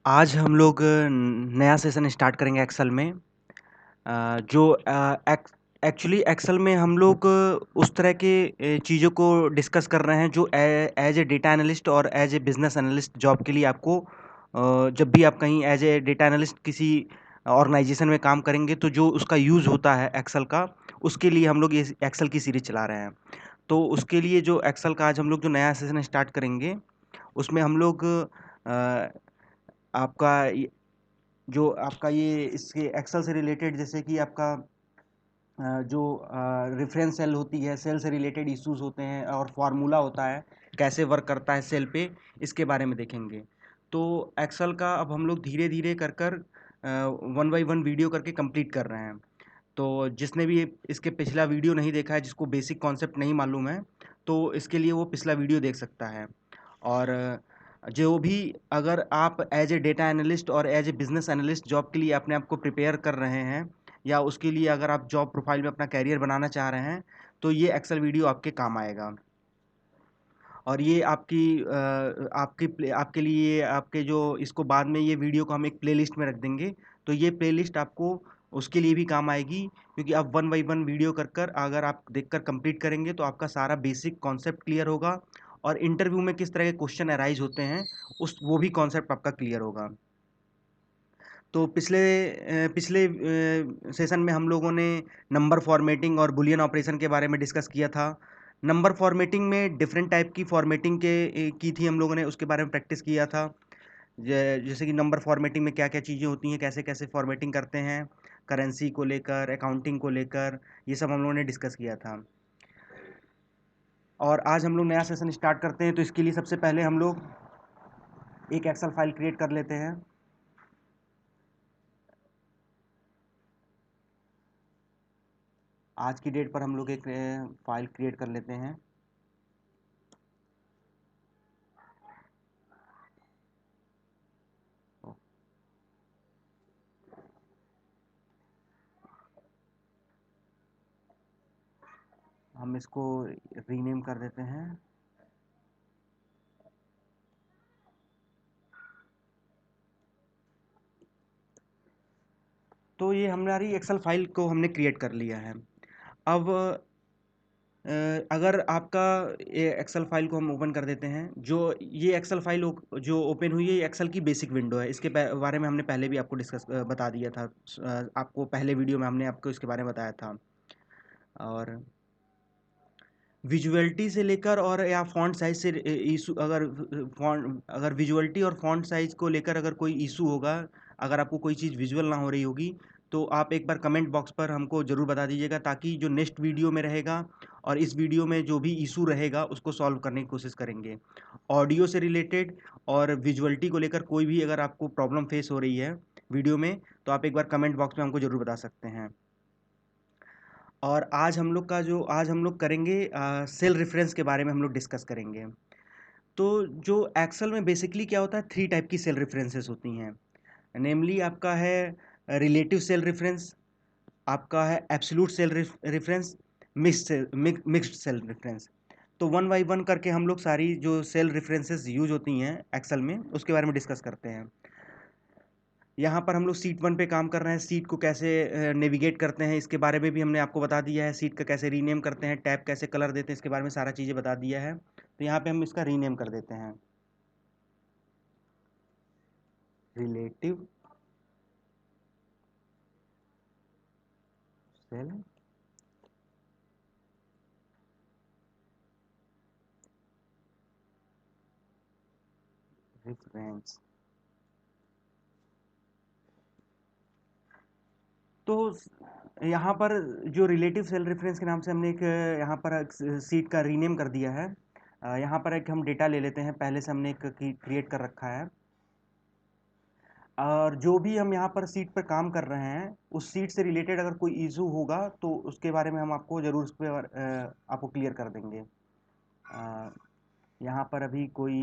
आज हम लोग नया सेशन स्टार्ट करेंगे एक्सेल में। जो एक्चुअली एक्सेल में हम लोग उस तरह के चीज़ों को डिस्कस कर रहे हैं जो एज ए डेटा एनालिस्ट और as a business analyst job के लिए आपको जब भी आप कहीं एज ए डेटा एनालिस्ट किसी ऑर्गेनाइजेशन में काम करेंगे तो जो उसका यूज़ होता है एक्सेल का, उसके लिए हम लोग ये एक्सेल की सीरीज चला रहे हैं। तो उसके लिए जो एक्सेल का आज हम लोग जो नया सेशन स्टार्ट करेंगे उसमें हम लोग आपका जो आपका ये इसके एक्सेल से रिलेटेड जैसे कि आपका जो रेफरेंस सेल होती है, सेल से रिलेटेड इश्यूज होते हैं और फार्मूला होता है, कैसे वर्क करता है सेल पे, इसके बारे में देखेंगे। तो एक्सेल का अब हम लोग धीरे धीरे कर कर वन बाई वन वीडियो करके कंप्लीट कर रहे हैं। तो जिसने भी इसके पिछला वीडियो नहीं देखा है, जिसको बेसिक कॉन्सेप्ट नहीं मालूम है, तो इसके लिए वो पिछला वीडियो देख सकता है। और जो भी अगर आप एज ए डेटा एनालिस्ट और as a business analyst job के लिए अपने आप को प्रिपेयर कर रहे हैं या उसके लिए अगर आप जॉब प्रोफाइल में अपना कैरियर बनाना चाह रहे हैं तो ये एक्सेल वीडियो आपके काम आएगा। और ये आपके लिए आपके जो इसको बाद में ये वीडियो को हम एक प्लेलिस्ट में रख देंगे। तो ये प्लेलिस्ट आपको उसके लिए भी काम आएगी, क्योंकि आप वन बाई वन वीडियो कर कर अगर आप देखकर कंप्लीट करेंगे तो आपका सारा बेसिक कॉन्सेप्ट क्लियर होगा और इंटरव्यू में किस तरह के क्वेश्चन अराइज होते हैं उस वो भी कॉन्सेप्ट आपका क्लियर होगा। तो पिछले सेशन में हम लोगों ने नंबर फॉर्मेटिंग और बुलियन ऑपरेशन के बारे में डिस्कस किया था। नंबर फॉर्मेटिंग में डिफरेंट टाइप की फॉर्मेटिंग की थी, हम लोगों ने उसके बारे में प्रैक्टिस किया था। जैसे कि नंबर फॉर्मेटिंग में क्या क्या चीज़ें होती हैं, कैसे कैसे फॉर्मेटिंग करते हैं, करेंसी को लेकर, अकाउंटिंग को लेकर, ये सब हम लोगों ने डिस्कस किया था। और आज हम लोग नया सेशन स्टार्ट करते हैं, तो इसके लिए सबसे पहले हम लोग एक एक्सेल फाइल क्रिएट कर लेते हैं। आज की डेट पर हम लोग एक फाइल क्रिएट कर लेते हैं। हम इसको रीनेम कर देते हैं। तो ये हमारी एक्सेल फाइल को हमने क्रिएट कर लिया है। अब अगर आपका ये एक्सेल फाइल को हम ओपन कर देते हैं, जो ये एक्सेल फाइल जो ओपन हुई है, ये एक्सेल की बेसिक विंडो है। इसके बारे में हमने पहले भी आपको बता दिया था। आपको पहले वीडियो में हमने आपको इसके बारे में बताया था। और विजुअलिटी से लेकर और या फॉन्ट साइज से इशू, अगर विजुअलिटी और फॉन्ट साइज को लेकर अगर कोई इशू होगा, अगर आपको कोई चीज़ विजुअल ना हो रही होगी, तो आप एक बार कमेंट बॉक्स पर हमको ज़रूर बता दीजिएगा, ताकि जो नेक्स्ट वीडियो में रहेगा और इस वीडियो में जो भी इशू रहेगा उसको सॉल्व करने की कोशिश करेंगे। ऑडियो से रिलेटेड और विजुअलिटी को लेकर कोई भी अगर आपको प्रॉब्लम फेस हो रही है वीडियो में, तो आप एक बार कमेंट बॉक्स में हमको ज़रूर बता सकते हैं। और आज हम लोग करेंगे सेल रेफरेंस के बारे में हम लोग डिस्कस करेंगे। तो जो एक्सेल में बेसिकली क्या होता है, थ्री टाइप की सेल रेफरेंसेस होती हैं। नेमली आपका है रिलेटिव सेल रेफरेंस, आपका है absolute cell reference, mixed cell reference. तो वन बाई वन करके हम लोग सारी जो सेल रेफरेंसेस यूज होती हैं एक्सेल में उसके बारे में डिस्कस करते हैं। यहाँ पर हम लोग सीट वन पे काम कर रहे हैं। सीट को कैसे नेविगेट करते हैं इसके बारे में भी हमने आपको बता दिया है। सीट का कैसे रीनेम करते हैं, टैब कैसे कलर देते हैं, इसके बारे में सारा चीज़ें बता दिया है। तो यहाँ पे हम इसका रीनेम कर देते हैं, रिलेटिव सेल रेफरेंस। तो यहाँ पर जो रिलेटिव सेल रेफरेंस के नाम से हमने एक यहाँ पर सीट का रीनेम कर दिया है। यहाँ पर एक हम डेटा ले लेते हैं, पहले से हमने एक क्रिएट कर रखा है। और जो भी हम यहाँ पर सीट पर काम कर रहे हैं, उस सीट से रिलेटेड अगर कोई इशू होगा तो उसके बारे में हम आपको ज़रूर उस पर आपको क्लियर कर देंगे। यहाँ पर अभी कोई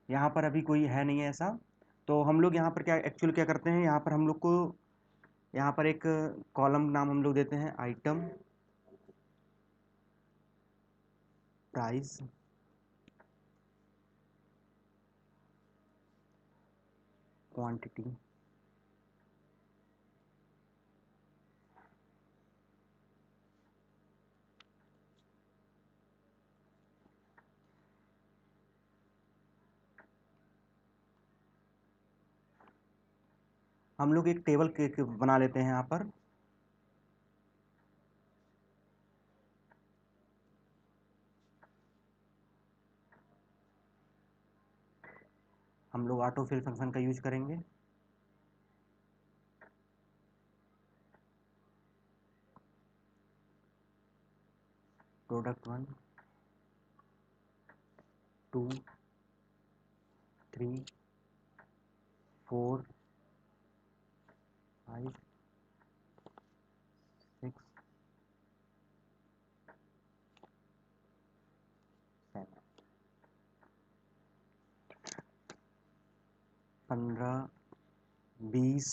यहाँ पर अभी कोई है नहीं है ऐसा। तो हम लोग यहाँ पर क्या करते हैं, यहाँ पर हम लोग को यहाँ पर एक कॉलम नाम हम लोग देते हैं आइटम प्राइस क्वांटिटी, हम लोग एक टेबल बना लेते हैं यहाँ पर। हम लोग ऑटोफिल फंक्शन का यूज करेंगे। प्रोडक्ट 1, 2, 3, 4, 5, 6, 7, 15, 20,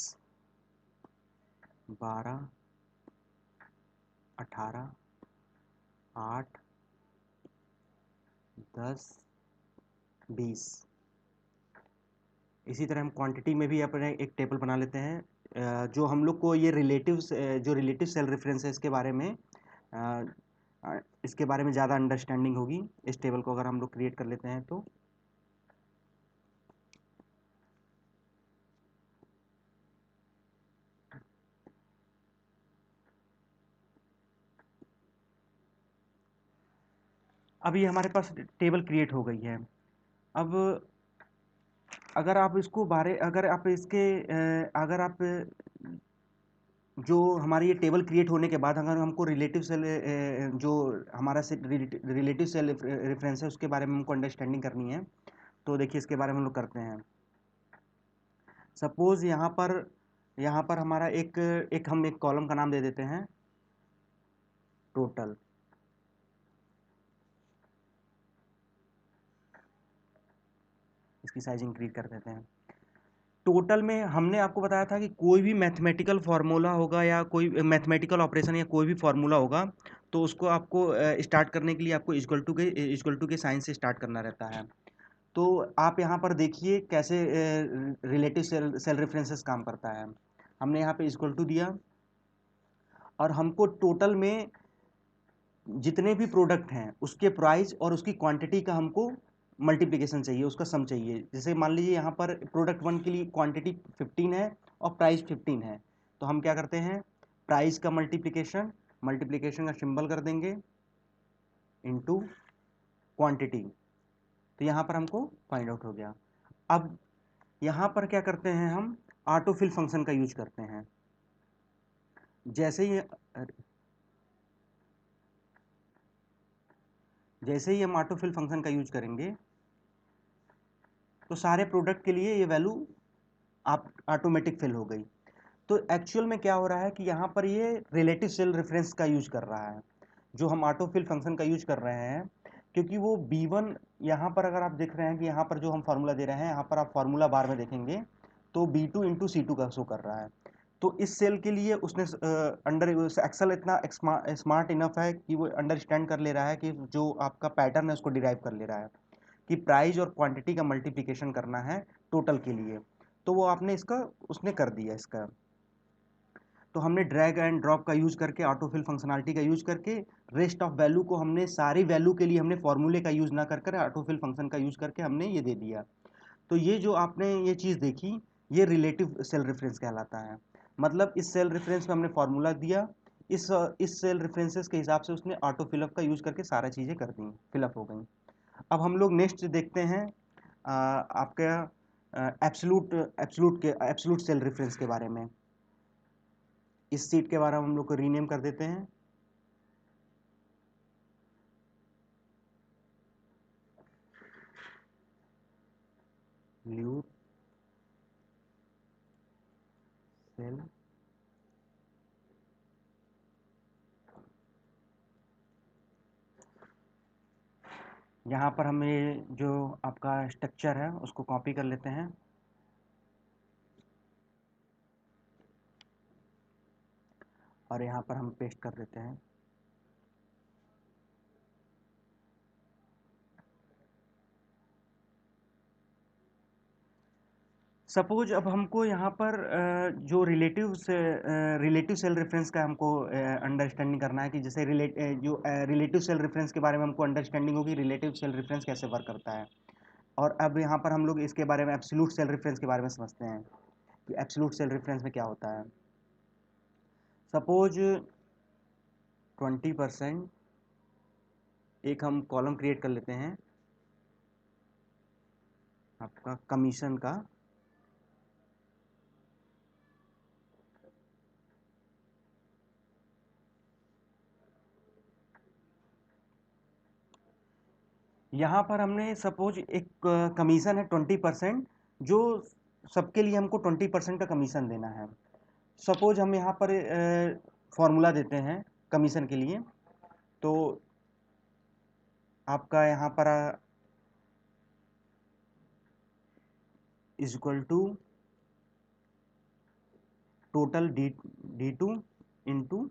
12, 18, 8, 10, 20। इसी तरह हम क्वांटिटी में भी अपने एक टेबल बना लेते हैं। जो हम लोग को ये जो रिलेटिव सेल रेफरेंस है इसके बारे में ज़्यादा अंडरस्टैंडिंग होगी। इस टेबल को अगर हम लोग क्रिएट कर लेते हैं तो अब ये हमारे पास टेबल क्रिएट हो गई है। अब अगर आप इसको अगर आप इसके अगर आप जो हमारी ये टेबल क्रिएट होने के बाद अगर हमको रिलेटिव सेल जो हमारा रिलेटिव सेल रेफरेंस है उसके बारे में हमको अंडरस्टैंडिंग करनी है, तो देखिए इसके बारे में हम लोग करते हैं। सपोज यहाँ पर हमारा हम एक कॉलम का नाम दे देते हैं टोटल। इसकी साइज इंक्रीज कर देते हैं। टोटल में हमने आपको बताया था कि कोई भी मैथमेटिकल फार्मूला होगा या कोई मैथमेटिकल ऑपरेशन या कोई भी फार्मूला होगा तो उसको आपको स्टार्ट करने के लिए आपको इक्वल टू के साइन से स्टार्ट करना रहता है। तो आप यहाँ पर देखिए कैसे रिलेटिव सेल रेफरेंसेस काम करता है। हमने यहाँ पे इक्वल टू दिया और हमको टोटल में जितने भी प्रोडक्ट हैं उसके प्राइस और उसकी क्वांटिटी का हमको मल्टीप्लिकेशन चाहिए, उसका सम चाहिए। जैसे मान लीजिए यहाँ पर प्रोडक्ट 1 के लिए क्वांटिटी 15 है और प्राइस 15 है, तो हम क्या करते हैं प्राइस का मल्टीप्लिकेशन का सिंबल कर देंगे इनटू क्वांटिटी। तो यहाँ पर हमको फाइंड आउट हो गया। अब यहाँ पर क्या करते हैं हम ऑटोफिल फंक्शन का यूज करते हैं। जैसे ही हम ऑटोफिल फंक्शन का यूज करेंगे तो सारे प्रोडक्ट के लिए ये वैल्यू आप ऑटोमेटिक फिल हो गई। तो एक्चुअल में क्या हो रहा है कि यहाँ पर ये रिलेटिव सेल रेफरेंस का यूज कर रहा है जो हम ऑटोफिल फंक्शन का यूज कर रहे हैं, क्योंकि वो B1 यहाँ पर अगर आप देख रहे हैं कि यहाँ पर जो हम फार्मूला दे रहे हैं यहाँ पर आप फार्मूला बार में देखेंगे तो B2 इंटू C2 का शो कर रहा है। तो इस सेल के लिए उसने एक्सेल इतना स्मार्ट इनफ है कि वो अंडरस्टैंड कर ले रहा है कि जो आपका पैटर्न है उसको डिराइव कर ले रहा है कि प्राइस और क्वांटिटी का मल्टीप्लिकेशन करना है टोटल के लिए। तो वो आपने उसने कर दिया इसका। तो हमने ड्रैग एंड ड्रॉप का यूज करके ऑटोफिल फंक्शनलिटी का यूज करके रेस्ट ऑफ वैल्यू को हमने सारी वैल्यू के लिए हमने फॉर्मूले का यूज ना कर ऑटोफिल फंक्शन का यूज करके हमने ये दे दिया। तो ये जो आपने ये चीज़ देखी ये रिलेटिव सेल रेफरेंस कहलाता है। मतलब इस सेल रेफरेंस में हमने फार्मूला दिया, इस सेल रेफरेंसेस के हिसाब से उसने ऑटो फिलअप का यूज करके सारा चीज़ें कर दी, फिलअप हो गई। अब हम लोग नेक्स्ट देखते हैं आपका एब्सोलूट सेल रेफरेंस के बारे में। इस सीट के बारे में हम लोग को रीनेम कर देते हैं ल्यूट सेल यहाँ पर हमें जो आपका स्ट्रक्चर है उसको कॉपी कर लेते हैं और यहाँ पर हम पेस्ट कर देते हैं। सपोज अब हमको यहाँ पर जो रिलेटिव सेल रेफरेंस का हमको अंडरस्टैंडिंग करना है कि जैसे रिलेटिव सेल रेफरेंस के बारे में हमको अंडरस्टैंडिंग होगी रिलेटिव सेल रेफरेंस कैसे वर्क करता है। और अब यहाँ पर हम लोग इसके बारे में एब्सोल्यूट सेल रेफरेंस के बारे में समझते हैं कि एब्सोल्यूट सेल रेफरेंस में क्या होता है। सपोज 20% एक हम कॉलम क्रिएट कर लेते हैं आपका कमीशन का। यहाँ पर हमने सपोज एक कमीशन है 20%, जो सबके लिए हमको 20% का कमीशन देना है। सपोज हम यहाँ पर फॉर्मूला देते हैं कमीशन के लिए। तो आपका यहाँ पर is equal to total D2 into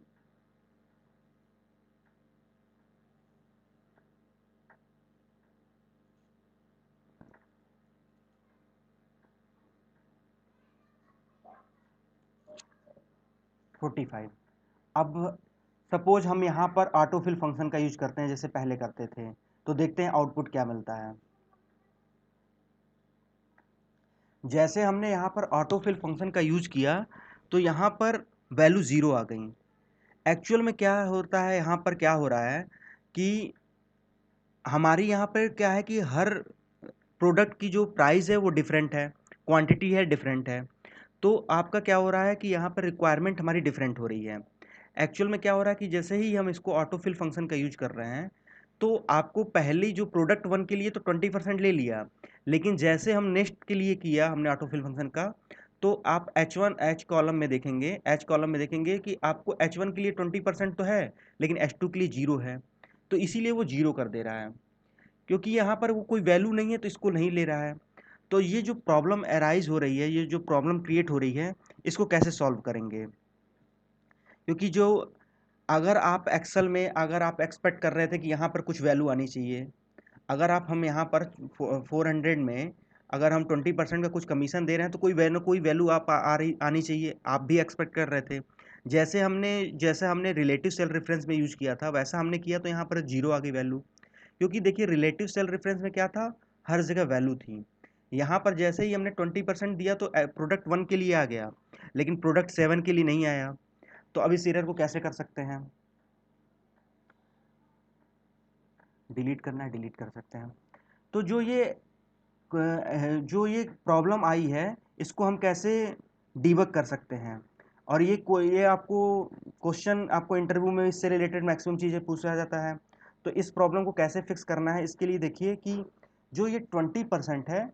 $45। अब सपोज हम यहाँ पर ऑटोफिल फंक्शन का यूज करते हैं जैसे पहले करते थे, तो देखते हैं आउटपुट क्या मिलता है। जैसे हमने यहाँ पर ऑटोफिल फंक्शन का यूज किया तो यहाँ पर वैल्यू 0 आ गई। एक्चुअल में क्या होता है, यहाँ पर क्या हो रहा है कि हमारी यहाँ पर क्या है कि हर प्रोडक्ट की जो प्राइस है वो डिफरेंट है, क्वांटिटी है डिफरेंट है। तो आपका क्या हो रहा है कि यहाँ पर रिक्वायरमेंट हमारी डिफरेंट हो रही है। एक्चुअल में क्या हो रहा है कि जैसे ही हम इसको ऑटोफिल फंक्शन का यूज कर रहे हैं तो आपको पहली जो प्रोडक्ट 1 के लिए तो 20% ले लिया, लेकिन जैसे हम नेक्स्ट के लिए किया हमने ऑटोफिल फंक्शन का, तो आप एच कॉलम में देखेंगे कि आपको H1 के लिए 20% तो है, लेकिन H2 के लिए 0 है। तो इसीलिए वो 0 कर दे रहा है, क्योंकि यहाँ पर वो कोई वैल्यू नहीं है तो इसको नहीं ले रहा है। तो ये जो प्रॉब्लम अराइज हो रही है, ये जो प्रॉब्लम क्रिएट हो रही है, इसको कैसे सॉल्व करेंगे। क्योंकि जो अगर आप एक्सेल में अगर आप एक्सपेक्ट कर रहे थे कि यहाँ पर कुछ वैल्यू आनी चाहिए, अगर आप हम यहाँ पर 400 में अगर हम 20% का कुछ कमीशन दे रहे हैं तो कोई वैल्यू आप आ रही आनी चाहिए, आप भी एक्सपेक्ट कर रहे थे। जैसे हमने रिलेटिव सेल रेफरेंस में यूज किया था वैसा हमने किया तो यहाँ पर 0 आ गई वैल्यू। क्योंकि देखिए रिलेटिव सेल रेफरेंस में क्या था, हर जगह वैल्यू थी। यहाँ पर जैसे ही हमने 20% दिया तो प्रोडक्ट 1 के लिए आ गया, लेकिन प्रोडक्ट 7 के लिए नहीं आया। तो अब इस एरर को कैसे कर सकते हैं, डिलीट करना है डिलीट कर सकते हैं। तो जो ये प्रॉब्लम आई है इसको हम कैसे डिबग कर सकते हैं। और ये आपको क्वेश्चन आपको इंटरव्यू में इससे रिलेटेड मैक्सिमम चीज़ें पूछा जाता है। तो इस प्रॉब्लम को कैसे फिक्स करना है, इसके लिए देखिए कि जो ये 20% है,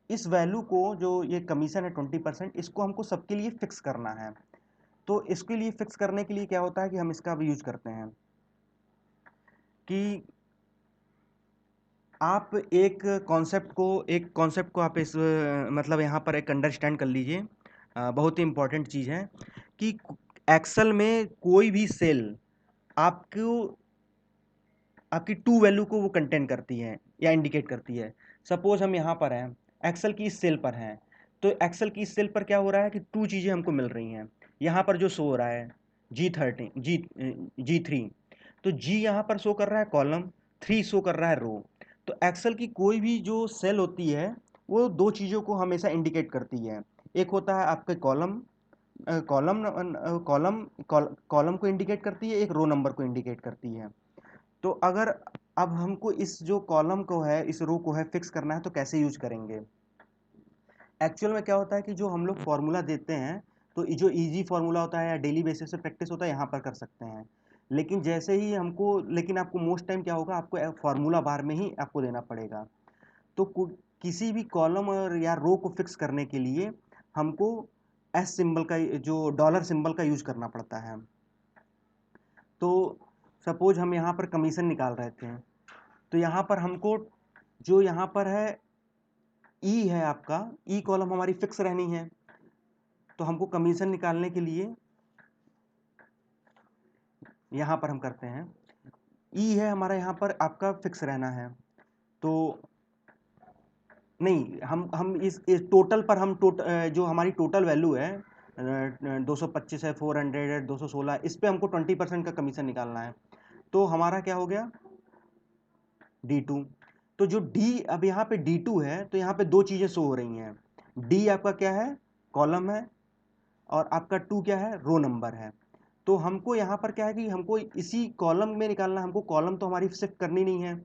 इस वैल्यू को जो ये कमीशन है 20%, इसको हमको सबके लिए फिक्स करना है। तो इसके लिए फिक्स करने के लिए क्या होता है कि हम इसका भी यूज करते हैं कि आप एक कॉन्सेप्ट को आप मतलब यहाँ पर एक अंडरस्टैंड कर लीजिए। बहुत ही इंपॉर्टेंट चीज़ है कि एक्सेल में कोई भी सेल आपको आपकी टू वैल्यू को वो कंटेन करती है या इंडिकेट करती है। सपोज हम यहाँ पर हैं, एक्सेल की इस सेल पर हैं, तो एक्सेल की इस सेल पर क्या हो रहा है कि टू चीज़ें हमको मिल रही हैं। यहाँ पर जो शो हो रहा है G3, तो G यहाँ पर शो कर रहा है कॉलम, 3 शो कर रहा है रो। तो एक्सेल की कोई भी जो सेल होती है वो दो चीज़ों को हमेशा इंडिकेट करती है। एक होता है आपके कॉलम को इंडिकेट करती है, एक रो नंबर को इंडिकेट करती है। तो अगर अब हमको इस जो कॉलम को है इस रो को है फिक्स करना है तो कैसे यूज करेंगे। एक्चुअल में क्या होता है कि जो हम लोग फॉर्मूला देते हैं, तो जो इजी फॉर्मूला होता है या डेली बेसिस पे प्रैक्टिस होता है यहाँ पर कर सकते हैं। लेकिन आपको मोस्ट टाइम क्या होगा, आपको फॉर्मूला बार में ही आपको देना पड़ेगा। तो किसी भी कॉलम और या रो को फिक्स करने के लिए हमको एस सिंबल का जो डॉलर सिंबल का यूज करना पड़ता है। तो सपोज हम यहाँ पर कमीशन निकाल रहे थे, तो यहाँ पर हमको जो यहाँ पर है ई है आपका, ई कॉलम हमारी फिक्स रहनी है। तो हमको कमीशन निकालने के लिए यहाँ पर हम करते हैं, ई है हमारा यहाँ पर आपका फिक्स रहना है। तो नहीं, हम इस टोटल पर हम जो हमारी टोटल वैल्यू है 225 है, 400 है, 216 है, इस पे हमको 20% का कमीशन निकालना है। तो हमारा क्या हो गया D2। तो जो D अब यहाँ पे D2 है, तो यहाँ पे दो चीजें शो हो रही हैं। D आपका क्या है, कॉलम है, और आपका 2 क्या है, रो नंबर है। तो हमको यहाँ पर क्या है कि हमको इसी कॉलम में निकालना, हमको कॉलम तो हमारी शिफ्ट करनी नहीं है।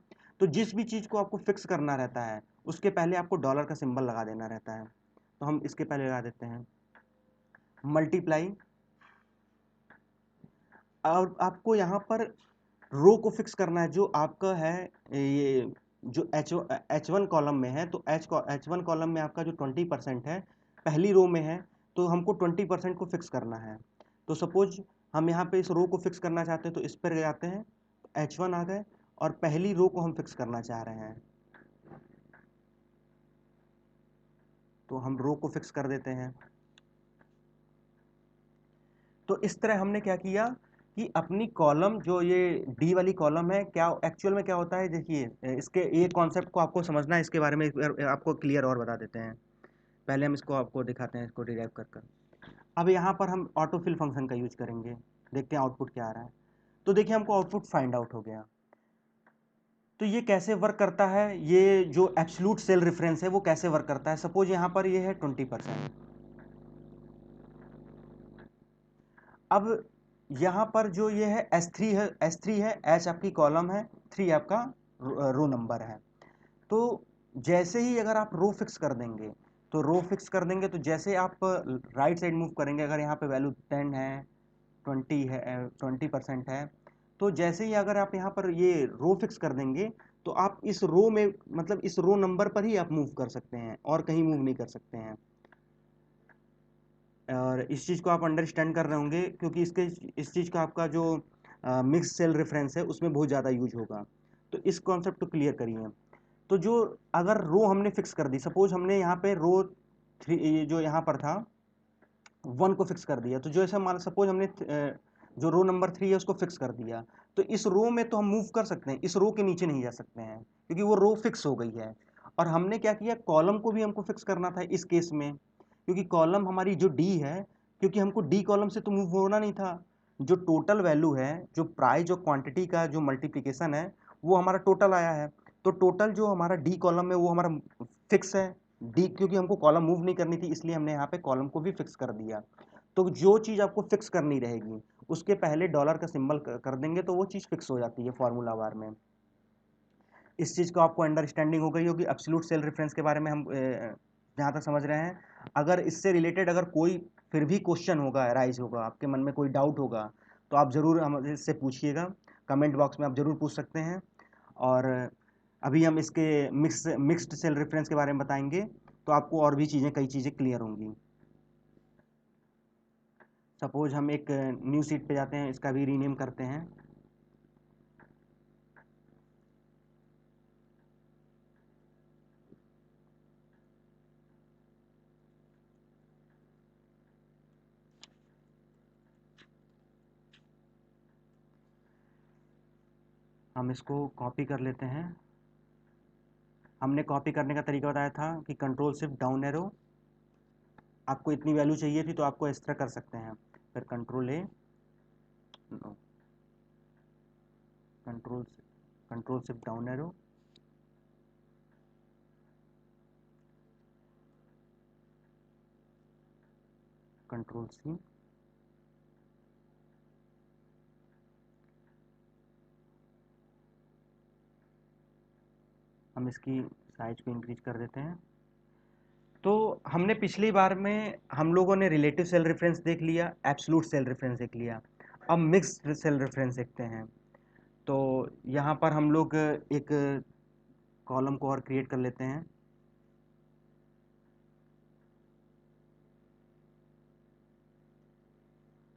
तो जिस भी चीज को आपको फिक्स करना रहता है उसके पहले आपको डॉलर का सिंबल लगा देना रहता है। तो हम इसके पहले लगा देते हैं मल्टीप्लाई। और आपको यहाँ पर रो को फिक्स करना है जो आपका है, ये जो H1 कॉलम में है। तो H1 कॉलम में आपका जो 20% है पहली रो में है, तो हमको 20% को फिक्स करना है। तो सपोज हम यहाँ पे इस रो को फिक्स करना चाहते हैं, तो इस पर जाते हैं, H1 आ गए, और पहली रो को हम फिक्स करना चाह रहे हैं, तो हम रो को फिक्स कर देते हैं। तो इस तरह हमने क्या किया कि अपनी कॉलम, जो ये डी वाली कॉलम है, क्या एक्चुअल में क्या होता है, देखिए इसके ये कॉन्सेप्ट को आपको समझना है, इसके बारे में एक बार आपको क्लियर और बता देते हैं। पहले हम इसको आपको दिखाते हैं, इसको डिराइव कर कर। अब यहाँ पर हम ऑटोफिल फंक्शन का यूज करेंगे, देखते हैं आउटपुट क्या आ रहा है। तो देखिए हमको आउटपुट फाइंड आउट हो गया। तो ये कैसे वर्क करता है, ये जो एब्सोल्यूट सेल रेफरेंस है वो कैसे वर्क करता है। सपोज यहाँ पर ये है 20%। अब यहाँ पर जो ये है S3 है, H आपकी कॉलम है, 3 आपका रो नंबर है। तो जैसे ही अगर आप रो फिक्स कर देंगे, तो रो फिक्स कर देंगे, तो जैसे आप राइट साइड मूव करेंगे, अगर यहाँ पे वैल्यू 10 है, 20 है, 20% है, तो जैसे ही अगर आप यहाँ पर ये रो फिक्स कर देंगे, तो आप इस रो में, मतलब इस रो नंबर पर ही आप मूव कर सकते हैं, और कहीं मूव नहीं कर सकते हैं। और इस चीज़ को आप अंडरस्टैंड कर रहे होंगे, क्योंकि इस चीज़ का आपका जो मिक्स सेल रेफरेंस है उसमें बहुत ज़्यादा यूज होगा। तो इस कॉन्सेप्ट को क्लियर करिए। तो जो अगर रो हमने फिक्स कर दी, सपोज हमने यहाँ पे रो 3, ये जो यहाँ पर था 1 को फिक्स कर दिया, तो जो ऐसा मान सपोज हमने जो रो नंबर 3 है उसको फिक्स कर दिया, तो इस रो में तो हम मूव कर सकते हैं, इस रो के नीचे नहीं जा सकते हैं, क्योंकि वो रो फिक्स हो गई है। और हमने क्या किया, कॉलम को भी हमको फिक्स करना था इस केस में, क्योंकि कॉलम हमारी जो डी है, क्योंकि हमको डी कॉलम से तो मूव होना नहीं था। जो टोटल वैल्यू है, जो प्राइस और क्वांटिटी का जो मल्टीप्लिकेशन है, वो हमारा टोटल आया है। तो टोटल जो हमारा डी कॉलम है वो हमारा फिक्स है। डी, क्योंकि हमको कॉलम मूव नहीं करनी थी, इसलिए हमने यहाँ पे कॉलम को भी फिक्स कर दिया। तो जो चीज़ आपको फिक्स करनी रहेगी उसके पहले डॉलर का सिंबल कर देंगे, तो वो चीज़ फिक्स हो जाती है फॉर्मूला बार में। इस चीज़ को आपको अंडरस्टैंडिंग हो गई होगी एब्सोल्यूट सेल रेफरेंस के बारे में, हम जहाँ तक समझ रहे हैं। अगर इससे रिलेटेड अगर कोई फिर भी क्वेश्चन होगा, राइज होगा, आपके मन में कोई डाउट होगा, तो आप ज़रूर हम इससे पूछिएगा, कमेंट बॉक्स में आप ज़रूर पूछ सकते हैं। और अभी हम इसके मिक्स्ड सेल रेफरेंस के बारे में बताएंगे, तो आपको और भी चीज़ें, कई चीज़ें क्लियर होंगी। सपोज हम एक न्यू सीट पे जाते हैं, इसका भी रीनेम करते हैं। हम इसको कॉपी कर लेते हैं। हमने कॉपी करने का तरीका बताया था कि कंट्रोल शिफ्ट डाउन एरो, आपको इतनी वैल्यू चाहिए थी तो आपको इस तरह कर सकते हैं, फिर control A, control control shift down arrow, control C, हम इसकी साइज को इंक्रीज कर देते हैं। तो हमने पिछली बार में हम लोगों ने रिलेटिव सेल रेफरेंस देख लिया, एब्सोल्यूट सेल रेफरेंस देख लिया। अब मिक्स्ड सेल रेफरेंस देखते हैं। तो यहाँ पर हम लोग एक कॉलम को और क्रिएट कर लेते हैं।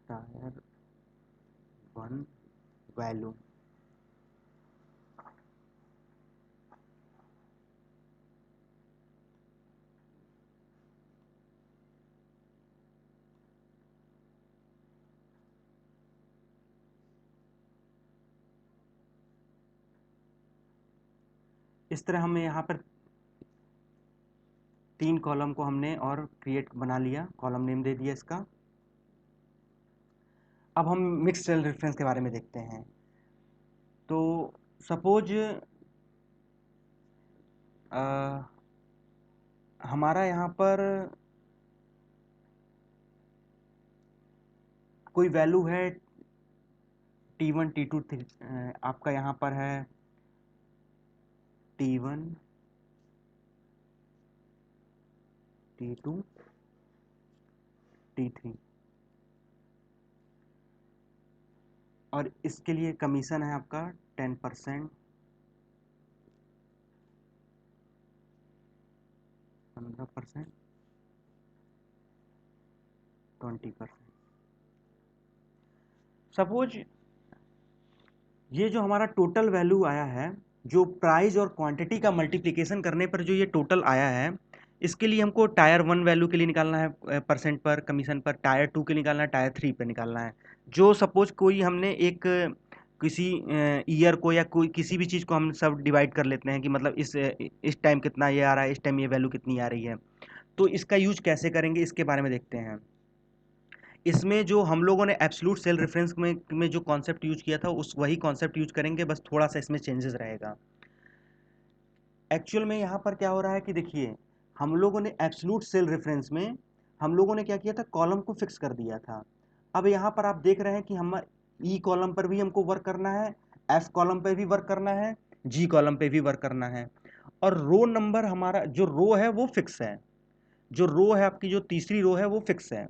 टायर 1 वैल्यू, इस तरह हमें यहाँ पर 3 कॉलम को हमने और क्रिएट बना लिया, कॉलम नेम दे दिया इसका। अब हम मिक्स सेल रेफरेंस के बारे में देखते हैं। तो सपोज हमारा यहाँ पर कोई वैल्यू है T1 T2 आपका यहाँ पर है T1 T2 T3 और इसके लिए कमीशन है आपका 10%, 15%, 20%। सपोज ये जो हमारा टोटल वैल्यू आया है, जो प्राइस और क्वांटिटी का मल्टीप्लिकेशन करने पर जो ये टोटल आया है, इसके लिए हमको टायर 1 वैल्यू के लिए निकालना है परसेंट पर कमीशन पर, टायर 2 के लिए निकालना है, टायर 3 पर निकालना है। जो सपोज कोई हमने एक किसी ईयर को या कोई किसी भी चीज़ को हम सब डिवाइड कर लेते हैं कि मतलब इस टाइम कितना ये आ रहा है, इस टाइम ये वैल्यू कितनी आ रही है। तो इसका यूज कैसे करेंगे इसके बारे में देखते हैं। इसमें जो हम लोगों ने एब्सोल्यूट सेल रेफरेंस में जो कॉन्सेप्ट यूज किया था उस वही कॉन्सेप्ट यूज करेंगे, बस थोड़ा सा इसमें चेंजेस रहेगा। एक्चुअल में यहाँ पर क्या हो रहा है कि देखिए, हम लोगों ने एब्सोल्यूट सेल रेफरेंस में हम लोगों ने क्या किया था, कॉलम को फिक्स कर दिया था। अब यहाँ पर आप देख रहे हैं कि हम ई कॉलम पर भी हमको वर्क करना है, एफ कॉलम पर भी वर्क करना है, जी कॉलम पे भी वर्क करना है, और रो नंबर हमारा जो रो है वो फिक्स है। जो रो है आपकी, जो तीसरी रो है वो फिक्स है।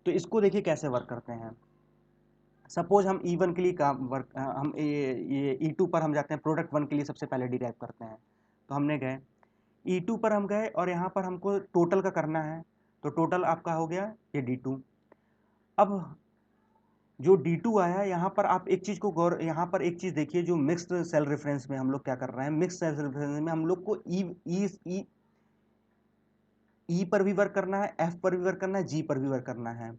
तो इसको देखिए कैसे वर्क करते हैं। सपोज हम E1 के लिए काम वर्क हम ये E2 पर हम जाते हैं, प्रोडक्ट 1 के लिए सबसे पहले डिराइव करते हैं। तो हमने गए E2 पर, हम गए और यहाँ पर हमको टोटल का करना है। तो टोटल आपका हो गया ये D2। अब जो D2 आया, यहाँ पर आप एक चीज़ को गौर, यहाँ पर एक चीज़ देखिए, जो मिक्स्ड सेल रेफरेंस में हम लोग क्या कर रहे हैं, मिक्स्ड सेल रेफरेंस में हम लोग को ई पर भी वर्क करना है, एफ पर भी वर्क करना है, जी पर भी वर्क करना है।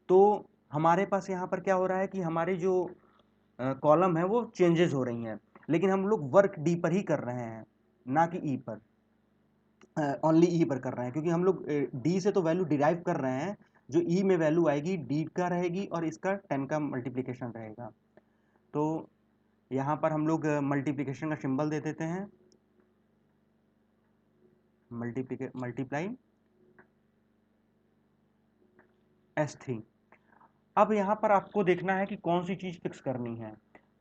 तो हमारे पास यहाँ पर क्या हो रहा है कि हमारे जो कॉलम है वो चेंजेस हो रही हैं, लेकिन हम लोग वर्क डी पर ही कर रहे हैं, ना कि ई पर, ओनली ई पर कर रहे हैं, क्योंकि हम लोग डी से तो वैल्यू डिराइव कर रहे हैं। जो ई में वैल्यू आएगी डी का रहेगी और इसका 10 का मल्टीप्लिकेशन रहेगा। तो यहाँ पर हम लोग मल्टीप्लिकेशन का सिंबल दे देते हैं, मल्टीप्लाई S3। अब यहाँ पर आपको देखना है कि कौन सी चीज़ फिक्स करनी है।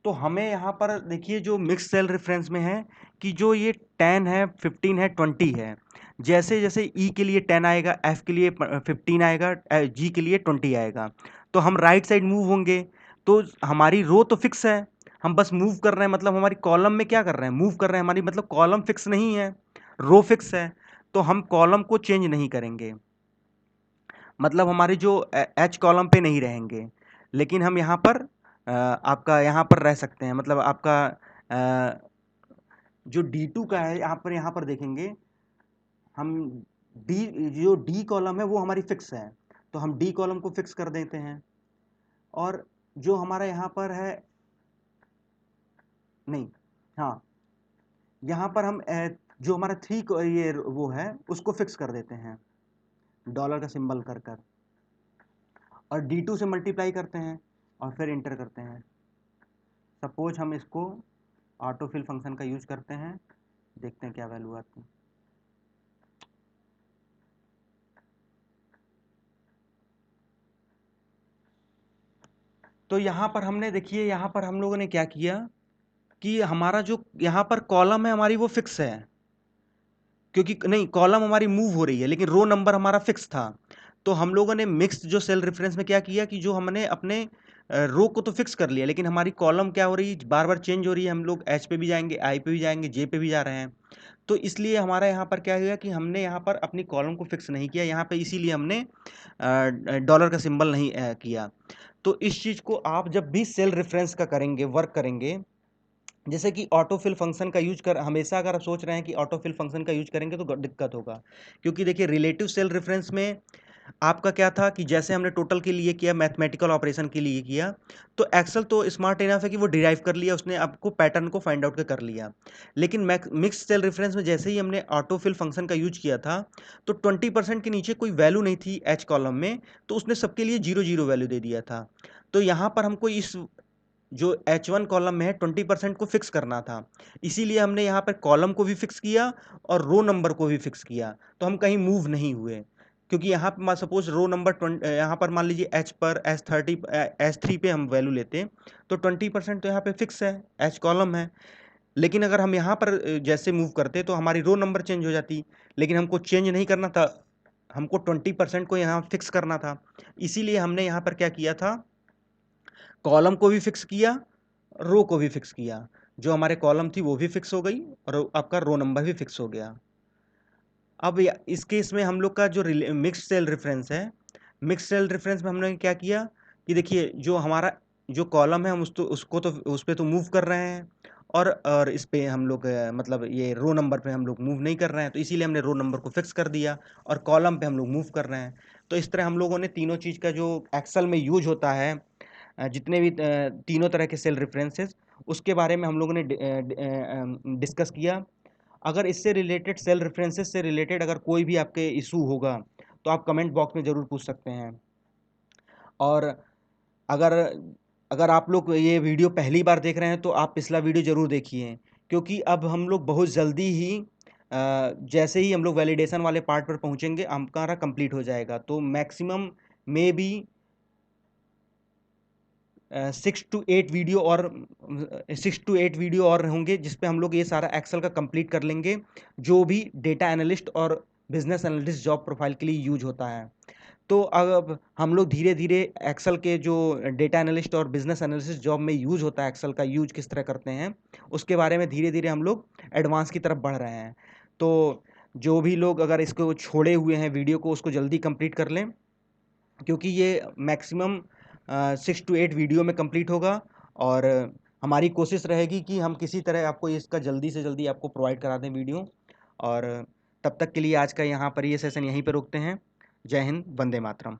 तो हमें यहाँ पर देखिए, जो मिक्स सेल रेफरेंस में है कि जो ये 10 है, 15 है, 20 है, जैसे जैसे ई के लिए 10 आएगा, एफ के लिए 15 आएगा, जी के लिए 20 आएगा, तो हम राइट साइड मूव होंगे। तो हमारी रो तो फिक्स है, हम बस मूव कर रहे हैं, मतलब हमारी कॉलम में क्या कर रहे हैं, मूव कर रहे हैं। हमारी मतलब कॉलम फिक्स नहीं है, रो फिक्स है, तो हम कॉलम को चेंज नहीं करेंगे, मतलब हमारे जो एच कॉलम पे नहीं रहेंगे, लेकिन हम यहाँ पर आपका यहाँ पर रह सकते हैं। मतलब आपका जो D2 का है, यहाँ पर देखेंगे हम, डी जो डी कॉलम है वो हमारी फिक्स है, तो हम डी कॉलम को फिक्स कर देते हैं। और जो हमारा यहाँ पर है, नहीं, हाँ, यहाँ पर हम जो हमारा 3 ये वो है उसको फिक्स कर देते हैं, डॉलर का सिंबल कर कर, और D2 से मल्टीप्लाई करते हैं और फिर इंटर करते हैं। सपोज हम इसको ऑटोफिल फंक्शन का यूज करते हैं, देखते हैं क्या वैल्यू आती है। तो यहाँ पर हमने देखिए, यहाँ पर हम लोगों ने क्या किया कि हमारा जो यहाँ पर कॉलम है हमारी वो फिक्स है, क्योंकि नहीं, कॉलम हमारी मूव हो रही है लेकिन रो नंबर हमारा फिक्स था। तो हम लोगों ने मिक्स्ड जो सेल रेफरेंस में क्या किया कि जो हमने अपने रो को तो फिक्स कर लिया, लेकिन हमारी कॉलम क्या हो रही है, बार बार चेंज हो रही है। हम लोग एच पे भी जाएंगे, आई पे भी जाएंगे, जे पे भी जा रहे हैं। तो इसलिए हमारा यहाँ पर क्या हुआ कि हमने यहाँ पर अपनी कॉलम को फिक्स नहीं किया यहाँ पे, इसीलिए हमने डॉलर का सिंबल नहीं किया। तो इस चीज़ को आप जब भी सेल रेफरेंस का करेंगे, वर्क करेंगे, जैसे कि ऑटोफिल फंक्शन का यूज कर, हमेशा अगर आप सोच रहे हैं कि ऑटोफिल फंक्शन का यूज करेंगे तो दिक्कत होगा, क्योंकि देखिए रिलेटिव सेल रेफरेंस में आपका क्या था कि जैसे हमने टोटल के लिए किया, मैथमेटिकल ऑपरेशन के लिए किया, तो एक्सेल तो स्मार्ट इनफ है कि वो डिराइव कर लिया उसने, आपको पैटर्न को फाइंड आउट कर लिया। लेकिन मिक्स सेल रेफरेंस में जैसे ही हमने ऑटोफिल फंक्शन का यूज किया था, तो 20% के नीचे कोई वैल्यू नहीं थी एच कॉलम में, तो उसने सबके लिए 0 0 वैल्यू दे दिया था। तो यहाँ पर हमको इस जो H1 कॉलम में है 20% को फिक्स करना था, इसीलिए हमने यहाँ पर कॉलम को भी फिक्स किया और रो नंबर को भी फिक्स किया, तो हम कहीं मूव नहीं हुए। क्योंकि यहाँ पर सपोज रो नंबर यहाँ पर मान लीजिए H पर H3 पे हम वैल्यू लेते, तो 20% तो यहाँ पे फिक्स है, H कॉलम है। लेकिन अगर हम यहाँ पर जैसे मूव करते तो हमारी रो नंबर चेंज हो जाती, लेकिन हमको चेंज नहीं करना था, हमको 20% को यहाँ फिक्स करना था। इसीलिए हमने यहाँ पर क्या किया था, कॉलम को भी फिक्स किया, रो को भी फिक्स किया। जो हमारे कॉलम थी वो भी फिक्स हो गई और आपका रो नंबर भी फिक्स हो गया। अब इस केस में हम लोग का जो मिक्स्ड सेल रेफरेंस है, मिक्स्ड सेल रेफरेंस में हमने क्या किया कि देखिए जो हमारा जो कॉलम है हम उसको तो उस पर तो मूव कर रहे हैं, और इस पे हम लोग मतलब ये रो नंबर पे हम लोग मूव नहीं कर रहे हैं, तो इसीलिए हमने रो नंबर को फिक्स कर दिया और कॉलम पे हम लोग मूव कर रहे हैं। तो इस तरह हम लोगों ने तीनों चीज़ का जो एक्सेल में यूज होता है, जितने भी तीनों तरह के सेल रेफरेंसेस, उसके बारे में हम लोगों ने डिस्कस किया। अगर इससे रिलेटेड सेल रेफरेंसेस से रिलेटेड अगर कोई भी आपके इशू होगा, तो आप कमेंट बॉक्स में ज़रूर पूछ सकते हैं। और अगर अगर आप लोग ये वीडियो पहली बार देख रहे हैं तो आप पिछला वीडियो ज़रूर देखिए, क्योंकि अब हम लोग बहुत जल्दी ही जैसे ही हम लोग वैलिडेशन वाले पार्ट पर पहुंचेंगे हमारा कंप्लीट हो जाएगा। तो maximum may be 6 to 8 video और होंगे, जिसपे हम लोग ये सारा एक्सेल का कंप्लीट कर लेंगे, जो भी डेटा एनालिस्ट और बिजनेस एनालिस्ट जॉब प्रोफाइल के लिए यूज होता है। तो अब हम लोग धीरे धीरे एक्सेल के जो डेटा एनालिस्ट और बिजनेस एनालिस्ट जॉब में यूज होता है, एक्सेल का यूज किस तरह करते हैं, उसके बारे में धीरे धीरे हम लोग एडवांस की तरफ बढ़ रहे हैं। तो जो भी लोग अगर इसको छोड़े हुए हैं वीडियो को, उसको जल्दी कंप्लीट कर लें, क्योंकि ये मैक्सिमम 6 to 8 वीडियो में कंप्लीट होगा। और हमारी कोशिश रहेगी कि हम किसी तरह आपको इसका जल्दी से जल्दी आपको प्रोवाइड करा दें वीडियो। और तब तक के लिए आज का यहाँ पर ये सेशन यहीं पर रोकते हैं। जय हिंद, वंदे मातरम।